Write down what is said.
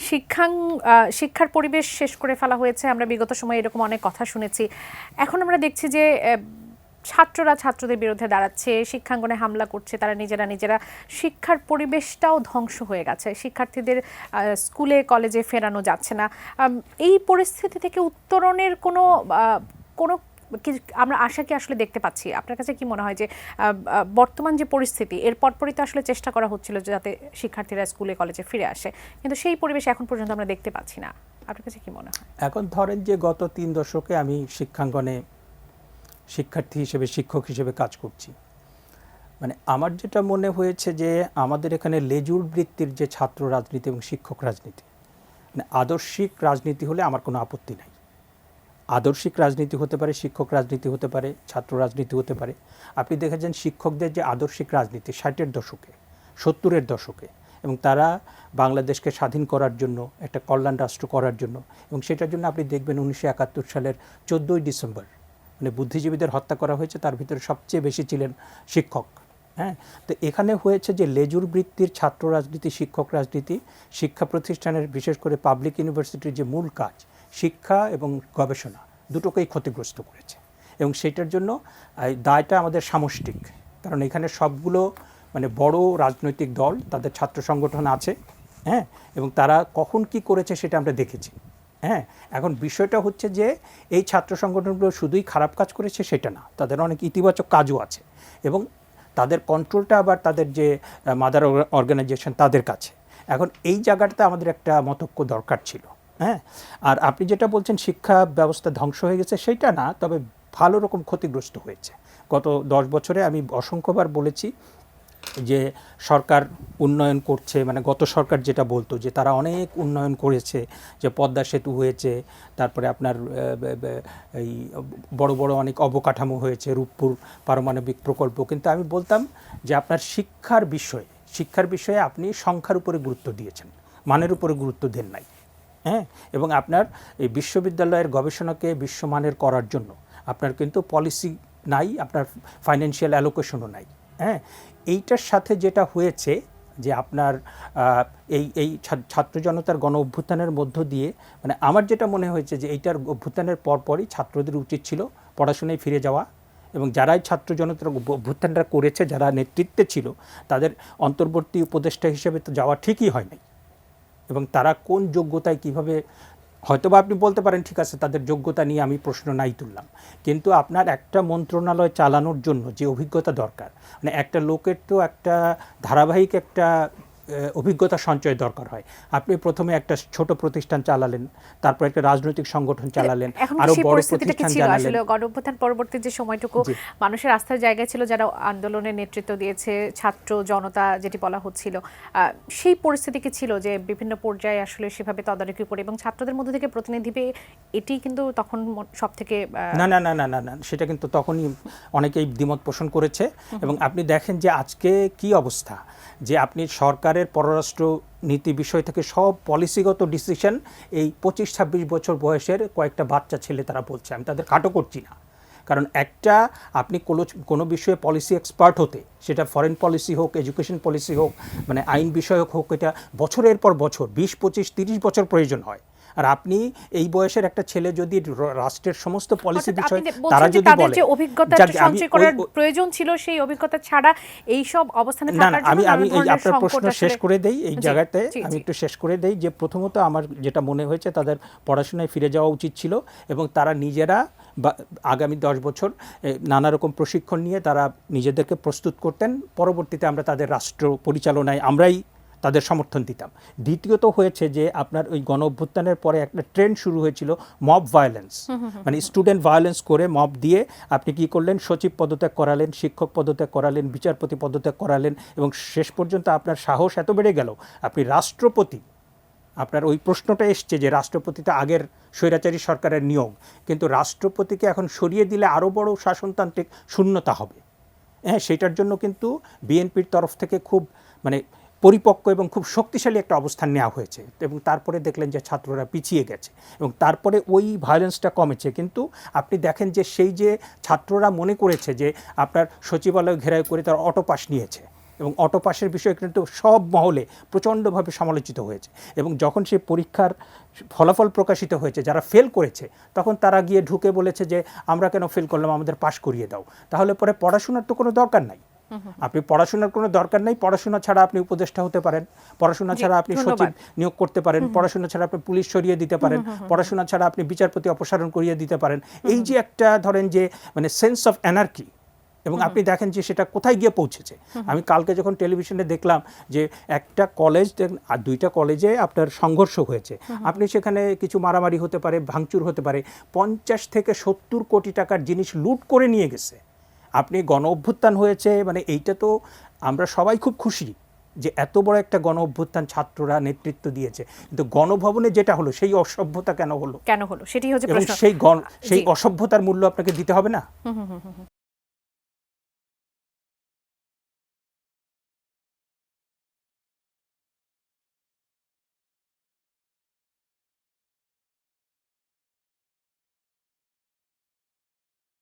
শিক্ষার পরিবেশ শেষ করে ফেলা হয়েছে। আমরা বিগত সময়ে এরকম অনেক কথা শুনেছি। এখন আমরা দেখছি যে ছাত্ররা ছাত্রদের বিরুদ্ধে দাঁড়াচ্ছে, শিক্ষাঙ্গনে হামলা করছে, তারা নিজেরা শিক্ষার পরিবেশটাও ধ্বংস হয়ে গেছে। শিক্ষার্থীদের স্কুলে কলেজে ফেরানো যাচ্ছে না। এই পরিস্থিতি থেকে উত্তরণের কোনো কোনো আমরা আশা কি আসলে দেখতে পাচ্ছি? আপনার কাছে কি মনে হয় যে বর্তমান যে পরিস্থিতি এর পরপরই তো আসলে চেষ্টা করা হচ্ছিল যাতে শিক্ষার্থীরা স্কুলে কলেজে ফিরে আসে, কিন্তু সেই পরিবেশ এখন পর্যন্ত আমরা দেখতে পাচ্ছি না। আপনার কাছে কি মনে হয়? এখন ধরেন যে গত 3 দশকে আমি শিক্ষাঙ্গনে শিক্ষার্থী হিসেবে, শিক্ষক হিসেবে কাজ করছি। মানে আমার যেটা মনে হয়েছে যে আমাদের এখানে লেজুর বৃত্তির যে ছাত্র রাজনীতি এবং শিক্ষক রাজনীতি, মানে আদর্শিক রাজনীতি হলে আমার কোনো আপত্তি নাই। আদর্শিক রাজনীতি হতে পারে, শিক্ষক রাজনীতি হতে পারে, ছাত্র রাজনীতি হতে পারে। আপনি দেখেছেন শিক্ষকদের যে আদর্শিক রাজনীতি 60-এর দশকে, 70-এর দশকে, এবং তারা বাংলাদেশকে স্বাধীন করার জন্য, একটা কল্যাণ রাষ্ট্র করার জন্য, এবং সেটার জন্য আপনি দেখবেন 1971 সালের 14ই ডিসেম্বর মানে বুদ্ধিজীবীদের হত্যা করা হয়েছে, তার ভিতরে সবচেয়ে বেশি ছিলেন শিক্ষক। হ্যাঁ, তো এখানে হয়েছে যে লেজুর বৃত্তির ছাত্র রাজনীতি, শিক্ষক রাজনীতি, শিক্ষা প্রতিষ্ঠানের বিশেষ করে পাবলিক ইউনিভার্সিটির যে মূল কাজ শিক্ষা এবং গবেষণা দুটোকেই ক্ষতিগ্রস্ত করেছে। এবং সেটার জন্য দায়টা আমাদের সামষ্টিক, কারণ এখানে সবগুলো মানে বড় রাজনৈতিক দল, তাদের ছাত্র সংগঠন আছে। হ্যাঁ, এবং তারা কখন কি করেছে সেটা আমরা দেখেছি। হ্যাঁ, এখন বিষয়টা হচ্ছে যে এই ছাত্র সংগঠনগুলো শুধুই খারাপ কাজ করেছে সেটা না, তাদের অনেক ইতিবাচক কাজও আছে, এবং তাদের কন্ট্রোলটা আবার তাদের যে মাদার অর্গানাইজেশন তাদের কাছে। এখন এই জায়গাটাতে আমাদের একটা মতৈক্য দরকার ছিল। হ্যাঁ, আর আপনি যেটা বলছেন শিক্ষা ব্যবস্থা ধ্বংস হয়ে গেছে সেটা না, তবে ভালো রকম ক্ষতিগ্রস্ত হয়েছে। গত 10 বছরে আমি অসংখ্যবার বলেছি যে সরকার উন্নয়ন করছে, মানে গত সরকার যেটা বলতো যে তারা অনেক উন্নয়ন করেছে, যে পদ্মা সেতু হয়েছে, তারপরে আপনার এই বড় বড় অনেক অবকাঠামো হয়েছে, রূপপুর পারমাণবিক প্রকল্প, কিন্তু আমি বলতাম যে আপনার শিক্ষার বিষয়ে আপনি সংখ্যার উপরে গুরুত্ব দিয়েছেন, মানের উপরে গুরুত্ব দেন নাই। হ্যাঁ, এবং আপনার এই বিশ্ববিদ্যালয়ের গবেষণাকে বিশ্বমানের করার জন্য আপনার কিন্তু পলিসি নাই, আপনার ফাইন্যান্সিয়াল অ্যালোকেশনও নাই। হ্যাঁ, এইটার সাথে যেটা হয়েছে যে আপনার এই ছাত্র জনতার গণ অভ্যুত্থানের মধ্য দিয়ে, মানে আমার যেটা মনে হয়েছে যে এইটার অভ্যুত্থানের পরপরই ছাত্রদের উচিত ছিল পড়াশোনায় ফিরে যাওয়া, এবং যারাই ছাত্র জনতার অভ্যুত্থানটা করেছে, যারা নেতৃত্বে ছিল, তাদের অন্তর্বর্তী উপদেষ্টা হিসেবে তো যাওয়া ঠিকই হয় নাই। এবং তারা কোন যোগ্যতায় কিভাবে, হয়তোবা আপনি বলতে পারেন ঠিক আছে তাদের যোগ্যতা নিয়ে আমি প্রশ্ন নাই তুললাম, কিন্তু আপনার একটা মন্ত্রণালয় চালানোর জন্য যে অভিজ্ঞতা দরকার, মানে একটা লোকের তো একটা ধারাবাহিক একটা অভিজ্ঞতা সঞ্চয় দরকার হয়। আপনি প্রথমে একটা ছোট প্রতিষ্ঠান চালালেন, তারপর একটা রাজনৈতিক সংগঠন চালালেন, আরো বড় প্রতিষ্ঠান চালালেন। গণঅভ্যুত্থান পরবর্তী যে সময়টুকু মানুষের আস্থার জায়গা ছিল, যারা আন্দোলনের নেতৃত্ব দিয়েছে, ছাত্র জনতা যেটি বলা হচ্ছিল, সেই পরিস্থিতি কি ছিল যে বিভিন্ন পর্যায়ে আসলে সেভাবে তদারকি করে এবং ছাত্রদের মধ্যে থেকে প্রতিনিধি পেয়ে, এটি কিন্তু তখন সব থেকে না না না না না না সেটা কিন্তু তখনই অনেকেই দ্বিমত পোষণ করেছে। এবং আপনি দেখেন যে আজকে কি অবস্থা, যে আপনি সরকারের পররাষ্ট্র নীতি বিষয় থেকে সব পলিসিগত ডিসিশন এই 25-26 বছর বয়সের কয়েকটা বাচ্চা ছেলে তারা বলছে, আমি তাদের খাটো করছি না, কারণ একটা আপনি কোনো বিষয়ে পলিসি এক্সপার্ট হতে, সেটা ফরেন পলিসি হোক, এডুকেশন পলিসি হোক, মানে আইন বিষয়ক হোক, এটা বছরের পর বছর 20, 25, 30 বছর প্রয়োজন হয়। আর আপনি এই বয়সের একটা ছেলে যদি রাষ্ট্রের সমস্ত পলিসি বিষয় তারা যদি বলে, যে অভিজ্ঞতা সঞ্চয় করার প্রয়োজন ছিল, সেই অভিজ্ঞতা ছাড়া এই সব অবস্থানে থাকার জন্য আমি আপনার প্রশ্ন শেষ করে দেই এই জায়গাতে, আমি একটু শেষ করে দেই যে প্রথমত আমার যেটা মনে হয়েছে তাদের পড়াশোনায় ফিরে যাওয়া উচিত ছিল, এবং তারা নিজেরা আগামী 10 বছর নানা রকম প্রশিক্ষণ নিয়ে তারা নিজেদেরকে প্রস্তুত করতেন। পরবর্তীতে আমরা তাদের রাষ্ট্র পরিচালনায় আমরাই তাদের সমর্থন দিতাম। দ্বিতীয়ত হয়েছে যে আপনার ওই গণ অভ্যুত্থানের পরে একটা ট্রেন্ড শুরু হয়েছিল মব ভায়োলেন্স, মানে স্টুডেন্ট ভায়োলেন্স করে মব দিয়ে আপনি কি করলেন, সচিব পদত্যাগ করালেন, শিক্ষক পদত্যাগ করালেন, বিচারপতি পদত্যাগ করালেন, এবং শেষ পর্যন্ত আপনার সাহস এত বেড়ে গেল আপনি রাষ্ট্রপতি, আপনার ওই প্রশ্নটা এসছে যে রাষ্ট্রপতি তো আগের স্বৈরাচারী সরকারের নিয়ম, কিন্তু রাষ্ট্রপতিকে এখন সরিয়ে দিলে আরও বড় শাসনতান্ত্রিক শূন্যতা হবে। হ্যাঁ, সেটার জন্য কিন্তু বিএনপির তরফ থেকে খুব মানে পরিপক্ক এবং খুব শক্তিশালী একটা অবস্থান নেওয়া হয়েছে, এবং তারপরে দেখলেন যে ছাত্ররা পিছিয়ে গেছে এবং তারপরে ওই ভায়োলেন্সটা কমেছে। কিন্তু আপনি দেখেন যে সেই যে ছাত্ররা মনে করেছে যে আপনার সচিবালয় ঘেরাও করে তার অটো পাস নিয়েছে, এবং অটো পাসের বিষয়ে কিন্তু সব মহলে প্রচণ্ডভাবে সমালোচিত হয়েছে। এবং যখন সেই পরীক্ষার ফলাফল প্রকাশিত হয়েছে, যারা ফেল করেছে তখন তারা গিয়ে ঢুকে বলেছে যে আমরা কেন ফেল করলাম, আমাদের পাশ করিয়ে দাও। তাহলে পরে পড়াশোনার তো কোনো দরকার নাই। আপনি পড়াশোনার কোনো দরকার নেই, পড়াশোনা ছাড়া আপনি উপদেষ্টা হতে পারেন, পড়াশোনা ছাড়া আপনি সচিব নিয়োগ করতে পারেন, পড়াশোনা ছাড়া আপনি পুলিশ সরিয়ে দিতে পারেন, পড়াশোনা ছাড়া আপনি বিচারপতি অপসারণ করিয়ে দিতে পারেন। এই যে একটা ধরেন যে মানে সেন্স অফ অ্যানার্কি, এবং আপনি দেখেন যে সেটা কোথায় গিয়ে পৌঁছেছে। আমি কালকে যখন টেলিভিশনে দেখলাম যে একটা কলেজ আর দুইটা কলেজে আপনার সংঘর্ষ হয়েছে, আপনি সেখানে কিছু মারামারি হতে পারে, ভাঙচুর হতে পারে, 50 থেকে 70 কোটি টাকার জিনিস লুট করে নিয়ে গেছে। আপনি গণ অভ্যুত্থান হয়েছে, মানে এইটা তো আমরা সবাই খুব খুশি যে এত বড় একটা গণ অভ্যুত্থান ছাত্ররা নেতৃত্ব দিয়েছে, কিন্তু গণভবনে যেটা হলো সেই অসভ্যতা কেন হলো সেটি হচ্ছে এবং প্রশ্ন। সেই অসভ্যতার মূল্য আপনাকে দিতে হবে না?